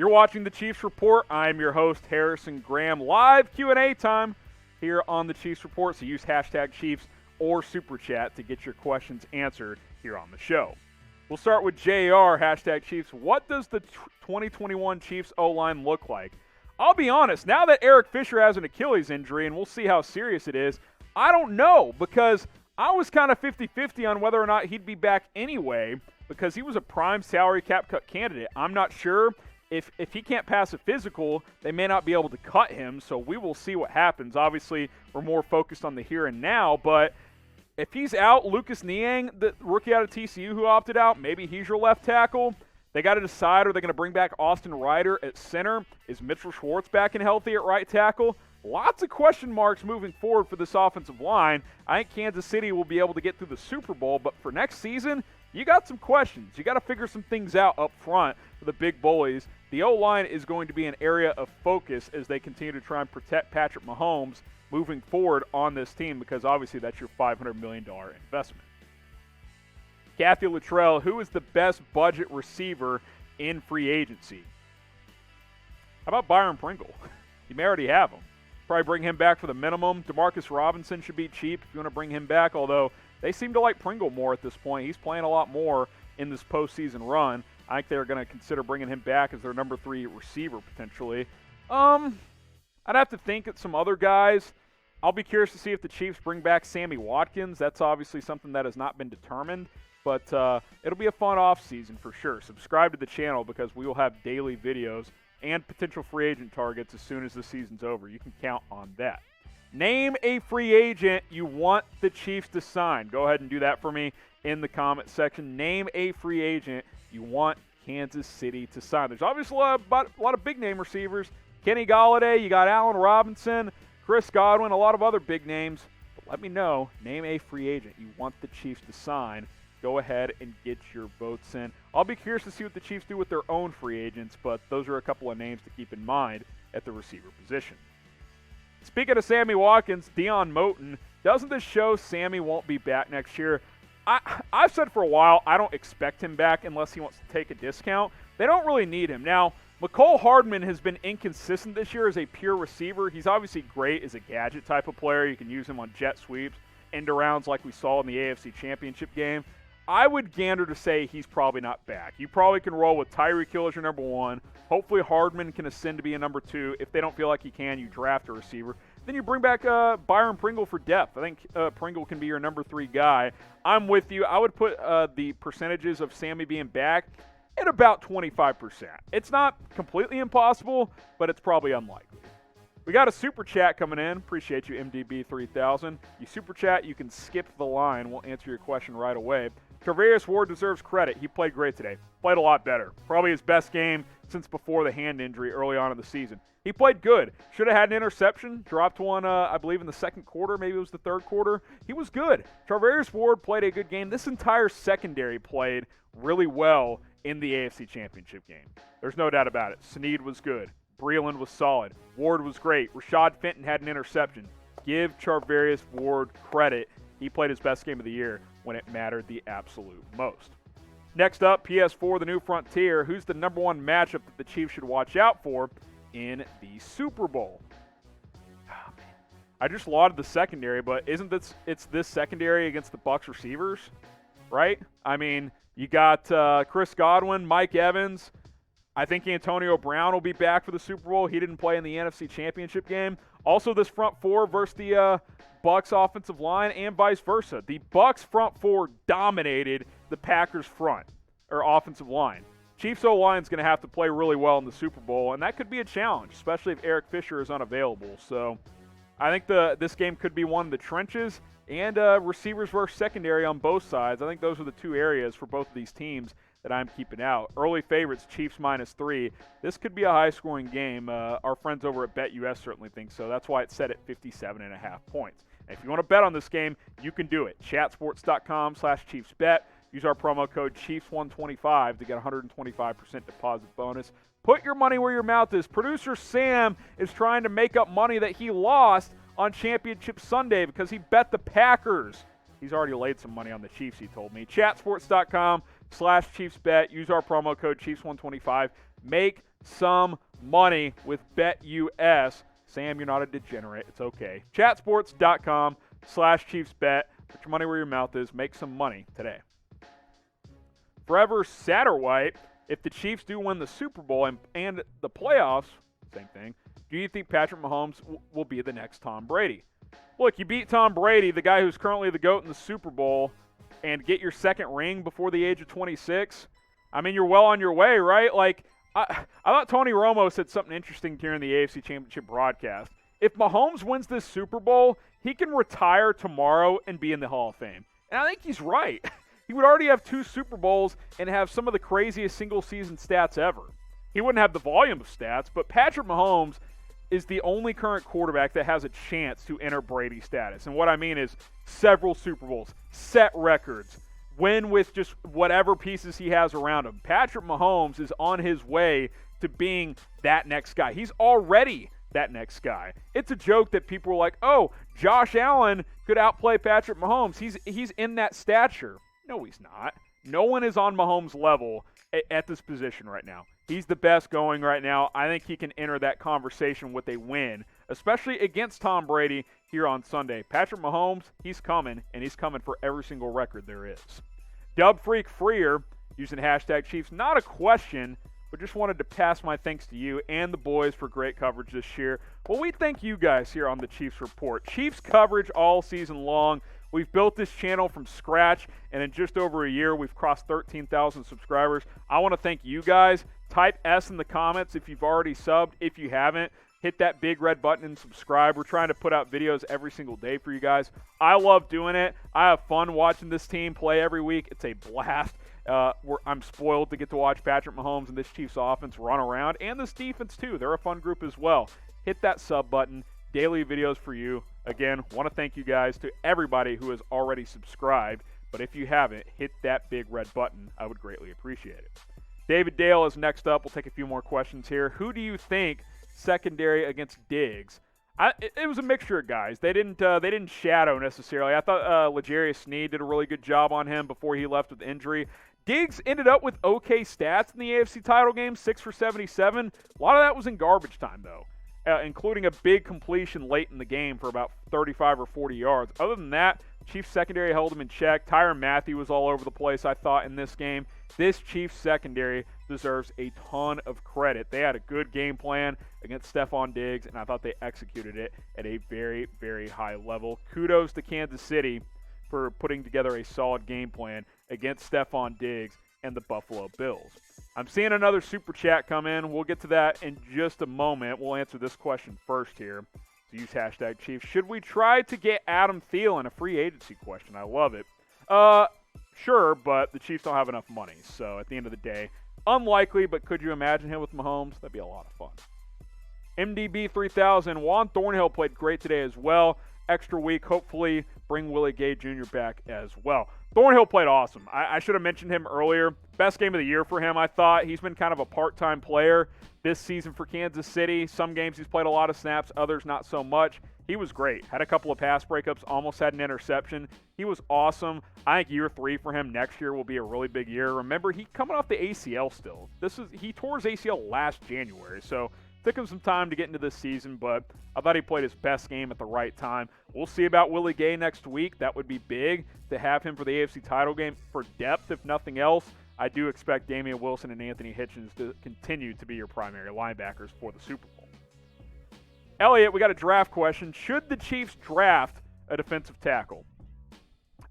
You're watching the Chiefs Report. I'm your host, Harrison Graham. Live Q&A time here on the Chiefs Report. So use hashtag Chiefs or Super Chat to get your questions answered here on the show. We'll start with JR, hashtag Chiefs. What does the 2021 Chiefs O-line look like? I'll be honest, now that Eric Fisher has an Achilles injury, and we'll see how serious it is, I don't know, because I was kind of 50-50 on whether or not he'd be back anyway, because he was a prime salary cap cut candidate. I'm not sure. If he can't pass a physical, they may not be able to cut him, so we will see what happens. Obviously, we're more focused on the here and now, but if he's out, Lucas Niang, the rookie out of TCU who opted out, maybe he's your left tackle. They got to decide, are they going to bring back Austin Ryder at center? Is Mitchell Schwartz back and healthy at right tackle? Lots of question marks moving forward for this offensive line. I think Kansas City will be able to get through the Super Bowl, but for next season, you got some questions. You got to figure some things out up front for the big bullies. The O-line is going to be an area of focus as they continue to try and protect Patrick Mahomes moving forward on this team, because obviously that's your $500 million investment. Kathy Luttrell, who is the best budget receiver in free agency? How about Byron Pringle? You may already have him. Probably bring him back for the minimum. Demarcus Robinson should be cheap if you want to bring him back, although they seem to like Pringle more at this point. He's playing a lot more in this postseason run. I think they're going to consider bringing him back as their number 3 receiver potentially. I'd have to think at some other guys. I'll be curious to see if the Chiefs bring back Sammy Watkins. That's obviously something that has not been determined, but it'll be a fun offseason for sure. Subscribe to the channel because we will have daily videos and potential free agent targets as soon as the season's over. You can count on that. Name a free agent you want the Chiefs to sign. Go ahead and do that for me in the comment section. Name a free agent you want Kansas City to sign. There's obviously a lot of big-name receivers. Kenny Golladay, you got Allen Robinson, Chris Godwin, a lot of other big names. But let me know. Name a free agent you want the Chiefs to sign. Go ahead and get your votes in. I'll be curious to see what the Chiefs do with their own free agents, but those are a couple of names to keep in mind at the receiver position. Speaking of Sammy Watkins, Dion Moten, doesn't this show Sammy won't be back next year? I've said for a while I don't expect him back unless he wants to take a discount. They don't really need him. Now, McCole Hardman has been inconsistent this year as a pure receiver. He's obviously great as a gadget type of player. You can use him on jet sweeps, end arounds like we saw in the AFC Championship game. I would gander to say he's probably not back. You probably can roll with Tyreek Hill as your number 1. Hopefully Hardman can ascend to be a number 2. If they don't feel like he can, you draft a receiver. Then you bring back Byron Pringle for depth. I think Pringle can be your number 3 guy. I'm with you. I would put the percentages of Sammy being back at about 25%. It's not completely impossible, but it's probably unlikely. We got a Super Chat coming in. Appreciate you, MDB3000. You Super Chat, you can skip the line. We'll answer your question right away. Travarius Ward deserves credit. He played great today. Played a lot better. Probably his best game since before the hand injury early on in the season. He played good. Should have had an interception. Dropped one, I believe, in the second quarter. Maybe it was the third quarter. He was good. Travarius Ward played a good game. This entire secondary played really well in the AFC Championship game. There's no doubt about it. Snead was good. Breeland was solid. Ward was great. Rashad Fenton had an interception. Give Charvarius Ward credit. He played his best game of the year when it mattered the absolute most. Next up, PS4, the new frontier. Who's the number 1 matchup that the Chiefs should watch out for in the Super Bowl? Oh, man. I just lauded the secondary, but isn't it's this secondary against the Bucs receivers, right? I mean, you got Chris Godwin, Mike Evans. I think Antonio Brown will be back for the Super Bowl. He didn't play in the NFC Championship game. Also, this front 4 versus the Bucs offensive line and vice versa. The Bucs front 4 dominated the Packers front or offensive line. Chiefs O-line is going to have to play really well in the Super Bowl, and that could be a challenge, especially if Eric Fisher is unavailable. So I think this game could be one of the trenches and receivers versus secondary on both sides. I think those are the 2 areas for both of these teams that I'm keeping out. Early favorites, Chiefs -3. This could be a high-scoring game. Our friends over at BetUS certainly think so. That's why it's set at 57.5 points. And if you want to bet on this game, you can do it. Chatsports.com/ChiefsBet. Use our promo code Chiefs125 to get a 125% deposit bonus. Put your money where your mouth is. Producer Sam is trying to make up money that he lost on Championship Sunday because he bet the Packers. He's already laid some money on the Chiefs, he told me. Chatsports.com/ChiefsBet. Use our promo code Chiefs125. Make some money with BetUS. Sam, you're not a degenerate. It's okay. Chatsports.com/ChiefsBet. Put your money where your mouth is. Make some money today. Forever Satterwhite, if the Chiefs do win the Super Bowl and the playoffs, same thing, do you think Patrick Mahomes will be the next Tom Brady? Look, you beat Tom Brady, the guy who's currently the GOAT in the Super Bowl, and get your second ring before the age of 26. I mean, you're well on your way, right? Like, I thought Tony Romo said something interesting during the AFC Championship broadcast. If Mahomes wins this Super Bowl, he can retire tomorrow and be in the Hall of Fame. And I think he's right. He would already have 2 Super Bowls and have some of the craziest single-season stats ever. He wouldn't have the volume of stats, but Patrick Mahomes is the only current quarterback that has a chance to enter Brady status. And what I mean is several Super Bowls, set records, win with just whatever pieces he has around him. Patrick Mahomes is on his way to being that next guy. He's already that next guy. It's a joke that people are like, oh, Josh Allen could outplay Patrick Mahomes. He's in that stature. No, he's not. No one is on Mahomes' level at this position right now. He's the best going right now. I think he can enter that conversation with a win, especially against Tom Brady here on Sunday. Patrick Mahomes, he's coming, and he's coming for every single record there is. Dub Freak Freer, using hashtag Chiefs. Not a question, but just wanted to pass my thanks to you and the boys for great coverage this year. Well, we thank you guys here on the Chiefs Report. Chiefs coverage all season long. We've built this channel from scratch, and in just over a year, we've crossed 13,000 subscribers. I want to thank you guys. Type S in the comments if you've already subbed. If you haven't, hit that big red button and subscribe. We're trying to put out videos every single day for you guys. I love doing it. I have fun watching this team play every week. It's a blast. I'm spoiled to get to watch Patrick Mahomes and this Chiefs offense run around, and this defense too. They're a fun group as well. Hit that sub button. Daily videos for you. Again, want to thank you guys to everybody who has already subscribed, but if you haven't, hit that big red button. I would greatly appreciate it. David Dale is next up. We'll take a few more questions here. Who do you think secondary against Diggs? It was a mixture of guys. They didn't shadow necessarily. I thought L'Jarius Sneed did a really good job on him before he left with injury. Diggs ended up with okay stats in the AFC title game, 6 for 77. A lot of that was in garbage time, though. Including a big completion late in the game for about 35 or 40 yards. Other than that, Chiefs secondary held him in check. Tyrann Mathieu was all over the place, I thought, in this game. This Chiefs secondary deserves a ton of credit. They had a good game plan against Stefon Diggs, and I thought they executed it at a very, very high level. Kudos to Kansas City for putting together a solid game plan against Stefon Diggs and the Buffalo Bills. I'm seeing another super chat come in. We'll get to that in just a moment. We'll answer this question first here. So use hashtag Chiefs. Should we try to get Adam Theilen? A free agency question. I love it. Sure, but the Chiefs don't have enough money. So at the end of the day, unlikely, but could you imagine him with Mahomes? That'd be a lot of fun. MDB 3000. Juan Thornhill played great today as well. Extra week, hopefully bring Willie Gay Jr. back as well. Thornhill played awesome. I should have mentioned him earlier. Best game of the year for him, I thought. He's been kind of a part-time player this season for Kansas City. Some games he's played a lot of snaps, others not so much. He was great. Had a couple of pass breakups, almost had an interception. He was awesome. I think year 3 for him next year will be a really big year. Remember, he's coming off the ACL still. He tore his ACL last January, so took him some time to get into this season, but I thought he played his best game at the right time. We'll see about Willie Gay next week. That would be big to have him for the AFC title game for depth, if nothing else. I do expect Damian Wilson and Anthony Hitchens to continue to be your primary linebackers for the Super Bowl. Elliot, we got a draft question. Should the Chiefs draft a defensive tackle?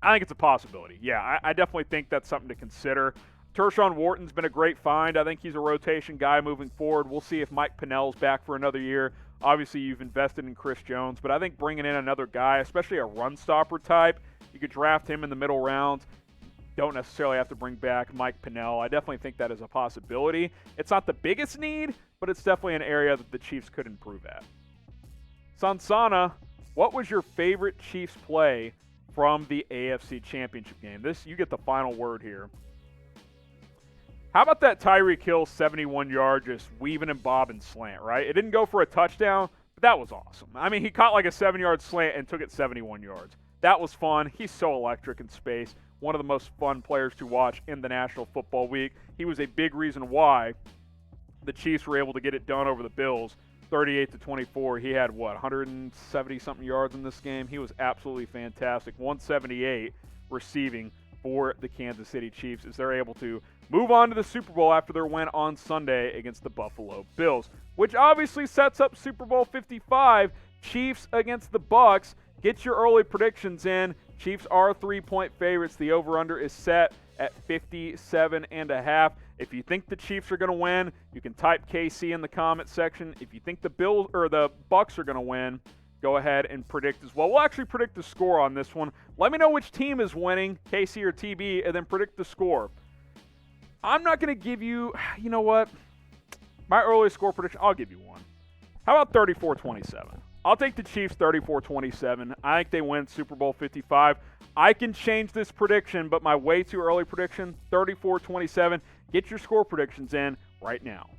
I think it's a possibility. Yeah, I definitely think that's something to consider. Tershawn Wharton's been a great find. I think he's a rotation guy moving forward. We'll see if Mike Pennell's back for another year. Obviously, you've invested in Chris Jones, but I think bringing in another guy, especially a run-stopper type, you could draft him in the middle rounds. Don't necessarily have to bring back Mike Pennell. I definitely think that is a possibility. It's not the biggest need, but it's definitely an area that the Chiefs could improve at. Sansana, what was your favorite Chiefs play from the AFC Championship game? You get the final word here. How about that Tyreek Hill 71-yard just weaving and bobbing slant, right? It didn't go for a touchdown, but that was awesome. I mean, he caught like a 7-yard slant and took it 71 yards. That was fun. He's so electric in space. One of the most fun players to watch in the National Football Week. He was a big reason why the Chiefs were able to get it done over the Bills, 38-24. He had, 170-something yards in this game? He was absolutely fantastic. 178 receiving for the Kansas City Chiefs as they're able to move on to the Super Bowl after their win on Sunday against the Buffalo Bills, which obviously sets up Super Bowl 55, Chiefs against the Bucs. Get your early predictions in. Chiefs are 3-point favorites. The over-under is set at 57.5. If you think the Chiefs are going to win, you can type KC in the comment section. If you think the Bills or the Bucs are going to win, go ahead and predict as well. We'll actually predict the score on this one. Let me know which team is winning, KC or TB, and then predict the score. I'm not going to give you, you know what? My early score prediction, I'll give you one. How about 34-27? I'll take the Chiefs 34-27. I think they win Super Bowl 55. I can change this prediction, but my way too early prediction, 34-27. Get your score predictions in right now.